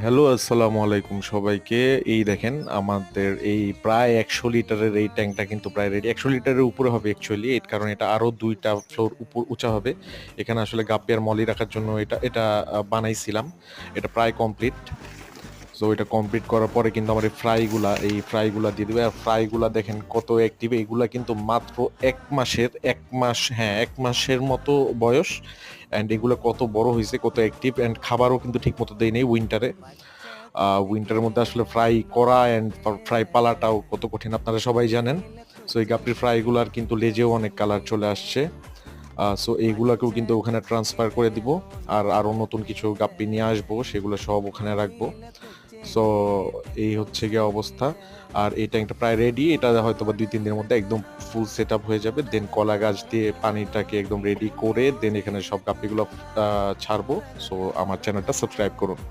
Hello, আসসালামু আলাইকুম সবাইকে। এই দেখেন আমাদের এই প্রায় ১০০ লিটারের এই ট্যাঙ্কটা কিন্তু প্রায় রেডি। ১০০ লিটারের উপরে হবে অ্যাকচুয়ালি। এর কারণ এটা আরো ২ টা ফ্লোর উঁচা হবে। এখানে আসলে গাপ্পি আর মলি রাখার জন্য এটা বানাইছিলাম। এটা প্রায় কমপ্লিট। সো এটা কমপ্লিট করার পরে কিন্তু আমার এই ফ্রাইগুলা দিয়ে দিবে। আর ফ্রাইগুলা দেখেন কত অ্যাক্টিভ। এগুলা কিন্তু মাত্র ১ মাসের ১ মাস, হ্যাঁ, ১ মাসের মতো বয়স। অ্যান্ড এগুলা কত বড় হইছে, কত অ্যাক্টিভ, অ্যান্ড খাবারও কিন্তু ঠিকমতো দেই নাই উইন্টারে। উইন্টারের মধ্যে আসলে ফ্রাই করা অ্যান্ড ফ্রাই পালাটাও কত কঠিন আপনারা সবাই জানেন। সো এই গাপ্পির ফ্রাইগুলার কিন্তু লেজেও অনেক কালার চলে আসছে। সো এইগুলাকেও কিন্তু ওখানে ট্রান্সফার করে দিব। আর আরও নতুন কিছু গাপ্পি নিয়ে আসবো, সেগুলো সব ওখানে রাখবো। সো এই হচ্ছে গিয়ে অবস্থা। আর এই ট্যাঙ্কটা প্রায় রেডি। এটা হয়তো বা ২-৩ দিনের মধ্যে একদম ফুল সেট আপ হয়ে যাবে। দেন কলা গাছ দিয়ে পানিটাকে একদম রেডি করে দেন এখানে সব গাপ্পিগুলো ছাড়বো। সো আমার চ্যানেলটা সাবস্ক্রাইব করুন।